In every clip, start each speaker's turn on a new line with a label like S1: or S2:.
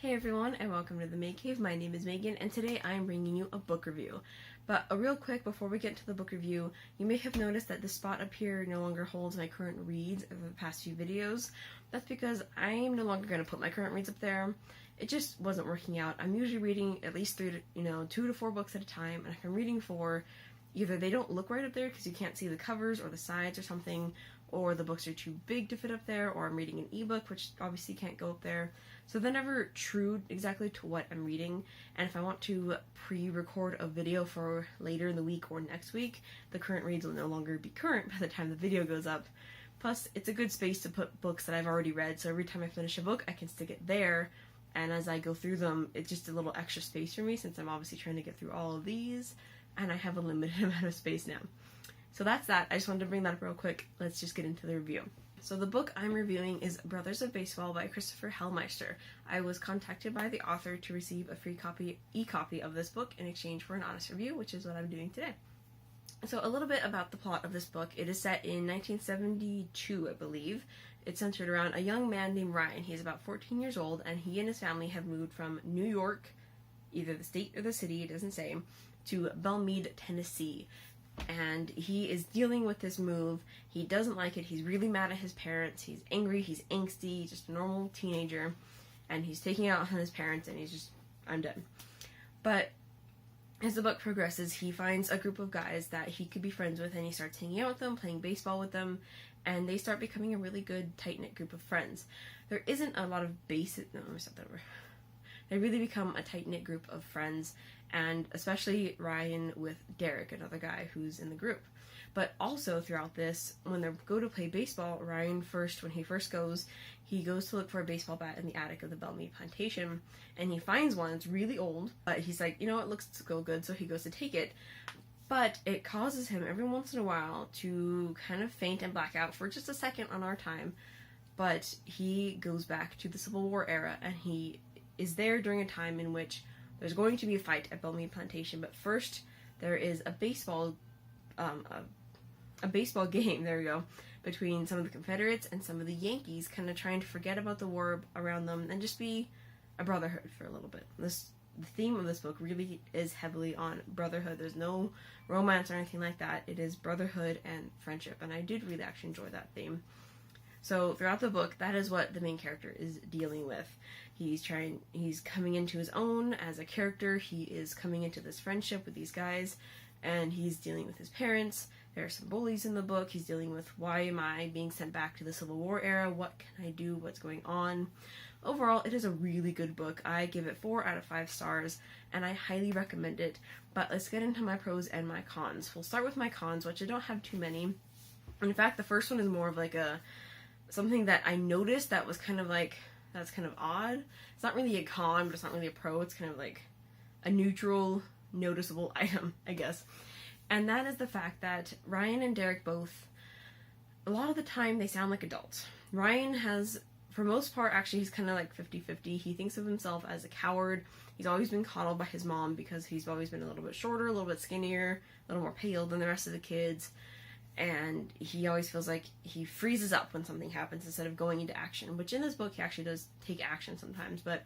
S1: Hey everyone, and welcome to the Mae Cave. My name is Maegan, and today I am bringing you a book review. But a real quick, before we get to the book review, you may have noticed that the spot up here no longer holds my current reads of the past few videos. That's because I am no longer going to put my current reads up there. It just wasn't working out. I'm usually reading at least 2 to 4 books at a time, and if I'm reading 4, either they don't look right up there because you can't see the covers or the sides or something, or the books are too big to fit up there, or I'm reading an ebook, which obviously can't go up there. So they're never true exactly to what I'm reading, and if I want to pre-record a video for later in the week or next week, the current reads will no longer be current by the time the video goes up. Plus, it's a good space to put books that I've already read, so every time I finish a book, I can stick it there, and as I go through them, it's just a little extra space for me, since I'm obviously trying to get through all of these, and I have a limited amount of space now. So that's that. I just wanted to bring that up real quick. Let's just get into the review. So the book I'm reviewing is Brothers of Baseball by Kristofor Hellmeister. I was contacted by the author to receive a free ecopy of this book in exchange for an honest review, which is what I'm doing today. So a little bit about the plot of this book. It is set in 1972, I believe. It's centered around a young man named Ryan. He's about 14 years old, and he and his family have moved from New York, either the state or the city, it doesn't say, to Belmead, Tennessee. And he is dealing with this move. He doesn't like it. He's really mad at his parents. He's angry. He's angsty. Just a normal teenager. And he's taking it out on his parents, and he's just, I'm done. But as the book progresses, he finds a group of guys that he could be friends with, and he starts hanging out with them, playing baseball with them, and they start becoming a really good, tight-knit group of friends. There isn't a lot of basic... No, let me start that over. They really become a tight-knit group of friends, and especially Ryan with Derek, another guy who's in the group. But also throughout this, when they go to play baseball, Ryan when he first goes, he goes to look for a baseball bat in the attic of the Belmead plantation, and he finds one. It's really old, but he's like, it looks so good, so he goes to take it. But it causes him every once in a while to kind of faint and black out for just a second on our time. But he goes back to the Civil War era, and he is there during a time in which there's going to be a fight at Belmead Plantation, but first there is a baseball game, there we go, between some of the Confederates and some of the Yankees, kind of trying to forget about the war around them and just be a brotherhood for a little bit. The theme of this book really is heavily on brotherhood. There's no romance or anything like that. It is brotherhood and friendship, and I did really actually enjoy that theme. So throughout the book, that is what the main character is dealing with. He's coming into his own as a character. He is coming into this friendship with these guys, and he's dealing with his parents. There are some bullies in the book. He's dealing with, why am I being sent back to the Civil War era? What can I do? What's going on? Overall, it is a really good book. I give it 4 out of 5 stars, and I highly recommend it. But let's get into my pros and my cons. We'll start with my cons, which I don't have too many. In fact, the first one is more of like something that I noticed that was kind of like, that's kind of odd. It's not really a con, but it's not really a pro. It's kind of like a neutral, noticeable item, I guess. And that is the fact that Ryan and Derek both, a lot of the time, they sound like adults. Ryan has, for most part, actually, he's kind of like 50-50. He thinks of himself as a coward. He's always been coddled by his mom because he's always been a little bit shorter, a little bit skinnier, a little more pale than the rest of the kids. And he always feels like he freezes up when something happens instead of going into action, which in this book he actually does take action sometimes, but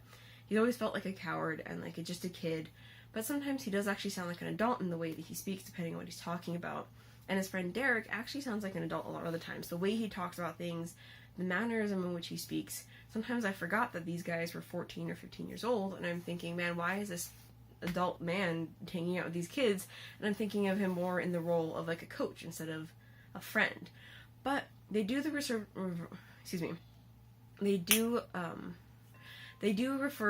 S1: he's always felt like a coward and like just a kid. But sometimes he does actually sound like an adult in the way that he speaks, depending on what he's talking about. And his friend Derek actually sounds like an adult a lot of the times. The way he talks about things, the mannerism in which he speaks. Sometimes I forgot that these guys were 14 or 15 years old, and I'm thinking, man, why is this adult man hanging out with these kids? And I'm thinking of him more in the role of like a coach instead of a friend. But they do refer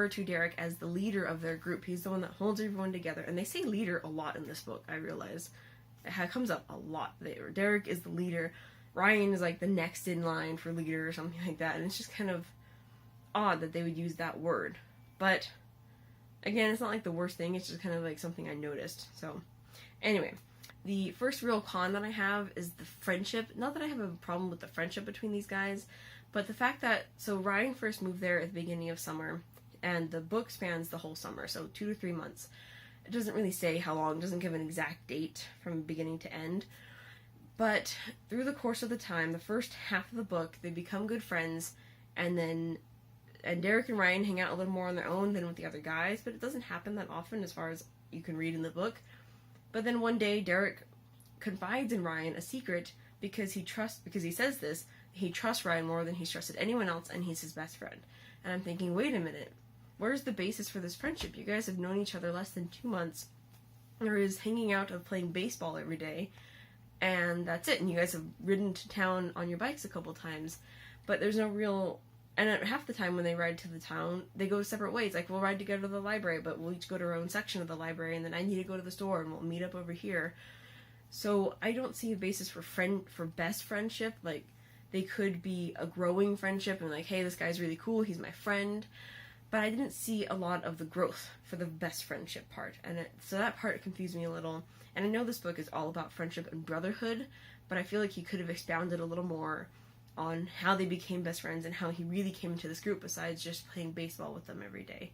S1: to Derek as the leader of their group. He's the one that holds everyone together, and they say leader a lot in this book. I realize it comes up a lot there. Derek is the leader. Ryan is like the next in line for leader or something like that, and it's just kind of odd that they would use that word. But again, it's not like the worst thing. It's just kind of like something I noticed. So anyway, the first real con that I have is the friendship. Not that I have a problem with the friendship between these guys, but the fact that, so Ryan first moved there at the beginning of summer, and the book spans the whole summer, so 2 to 3 months. It doesn't really say how long, it doesn't give an exact date from beginning to end, but through the course of the time, the first half of the book, they become good friends, and then And Derek and Ryan hang out a little more on their own than with the other guys, but it doesn't happen that often as far as you can read in the book. But then one day, Derek confides in Ryan a secret because he says this, he trusts Ryan more than he's trusted anyone else, and he's his best friend. And I'm thinking, wait a minute, where's the basis for this friendship? You guys have known each other less than 2 months. There is hanging out of playing baseball every day, and that's it. And you guys have ridden to town on your bikes a couple times, but there's no real. And at half the time when they ride to the town, they go separate ways. Like, we'll ride together to the library, but we'll each go to our own section of the library, and then I need to go to the store, and we'll meet up over here. So I don't see a basis for best friendship. Like, they could be a growing friendship, and like, hey, this guy's really cool, he's my friend. But I didn't see a lot of the growth for the best friendship part, so that part confused me a little. And I know this book is all about friendship and brotherhood, but I feel like he could have expounded a little more on how they became best friends and how he really came into this group besides just playing baseball with them every day.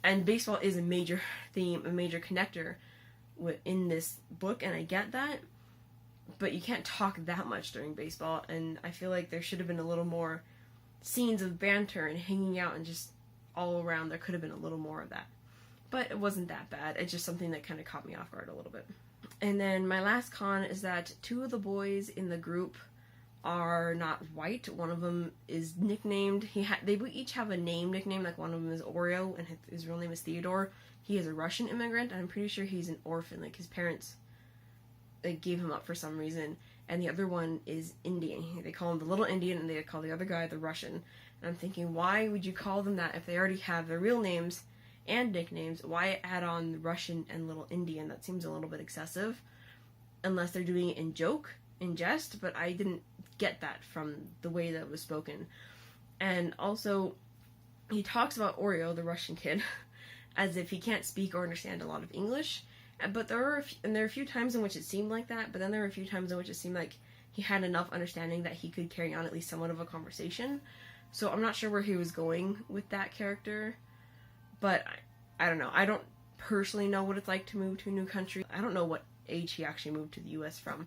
S1: And baseball is a major theme, a major connector in this book, and I get that, but you can't talk that much during baseball, and I feel like there should have been a little more scenes of banter and hanging out and just all around. There could have been a little more of that. But it wasn't that bad. It's just something that kind of caught me off guard a little bit. And then my last con is that 2 of the boys in the group are not white. One of them is nicknamed, they each have a nickname, like one of them is Oreo and his real name is Theodore. He is a Russian immigrant, and I'm pretty sure he's an orphan, like his parents gave him up for some reason. And the other one is Indian. They call him the Little Indian, and they call the other guy the Russian. And I'm thinking, why would you call them that if they already have their real names and nicknames? Why add on the Russian and Little Indian? That seems a little bit excessive, unless they're doing it in jest, but I didn't get that from the way that it was spoken. And also, he talks about Oreo, the Russian kid, as if he can't speak or understand a lot of English. But there are a few times in which it seemed like that, but then there were a few times in which it seemed like he had enough understanding that he could carry on at least somewhat of a conversation. So I'm not sure where he was going with that character, but I don't know. I don't personally know what it's like to move to a new country. I don't know what age he actually moved to the US from.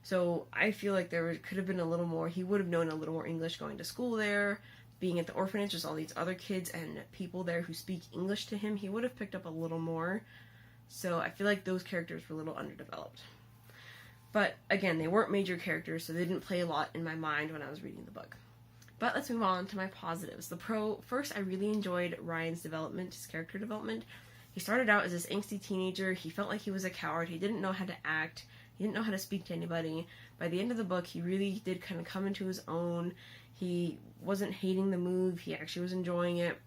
S1: So I feel like there could have been a little more, he would have known a little more English going to school there, being at the orphanage, there's all these other kids and people there who speak English to him. He would have picked up a little more. So I feel like those characters were a little underdeveloped. But again, they weren't major characters, so they didn't play a lot in my mind when I was reading the book. But let's move on to my positives. First, I really enjoyed Ryan's development, his character development. He started out as this angsty teenager. He felt like he was a coward. He didn't know how to act. He didn't know how to speak to anybody. By the end of the book, he really did kind of come into his own. He wasn't hating the move. He actually was enjoying it.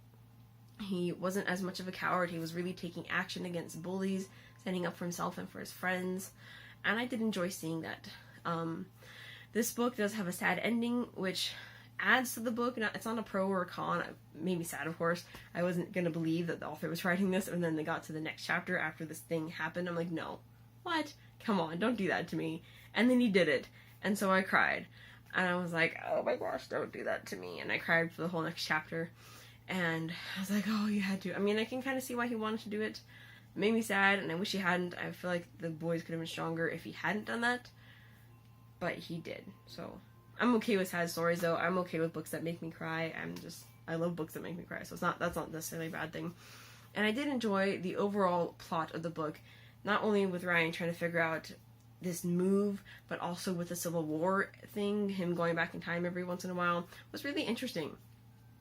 S1: He wasn't as much of a coward. He was really taking action against bullies, standing up for himself and for his friends. And I did enjoy seeing that. This book does have a sad ending, which adds to the book. It's not a pro or a con. It made me sad, of course. I wasn't going to believe that the author was writing this, and then they got to the next chapter after this thing happened. I'm like, no. What? Come on, don't do that to me. And then he did it. And so I cried. And I was like, oh my gosh, don't do that to me. And I cried for the whole next chapter. And I was like, oh, you had to. I mean, I can kind of see why he wanted to do it. It made me sad, and I wish he hadn't. I feel like the boys could have been stronger if he hadn't done that. But he did. So I'm okay with sad stories, though. I'm okay with books that make me cry. I love books that make me cry. So that's not necessarily a bad thing. And I did enjoy the overall plot of the book, not only with Ryan trying to figure out this move, but also with the Civil War thing, him going back in time every once in a while, was really interesting.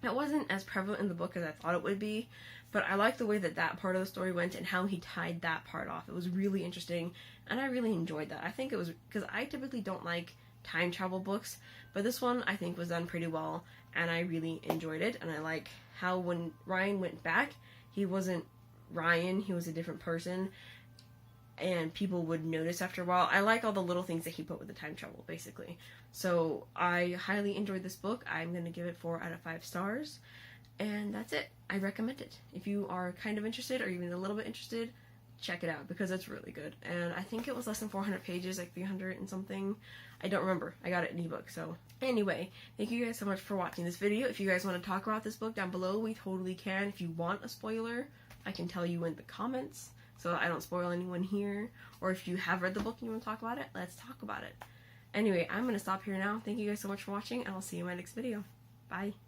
S1: It wasn't as prevalent in the book as I thought it would be, but I liked the way that part of the story went and how he tied that part off. It was really interesting, and I really enjoyed that. I think it was, because I typically don't like time travel books, but this one I think was done pretty well, and I really enjoyed it. And I like how when Ryan went back, he wasn't Ryan, he was a different person, and people would notice after a while. I like all the little things that he put with the time travel, basically. So I highly enjoyed this book. I'm going to give it 4 out of 5 stars, and that's it. I recommend it. If you are kind of interested, or even a little bit interested, check it out, because it's really good. And I think it was less than 400 pages, like 300 and something. I don't remember. I got it in ebook. So anyway, thank you guys so much for watching this video. If you guys want to talk about this book down below, we totally can. If you want a spoiler, I can tell you in the comments, so I don't spoil anyone here. Or if you have read the book and you want to talk about it, let's talk about it. Anyway, I'm going to stop here now. Thank you guys so much for watching, and I'll see you in my next video. Bye.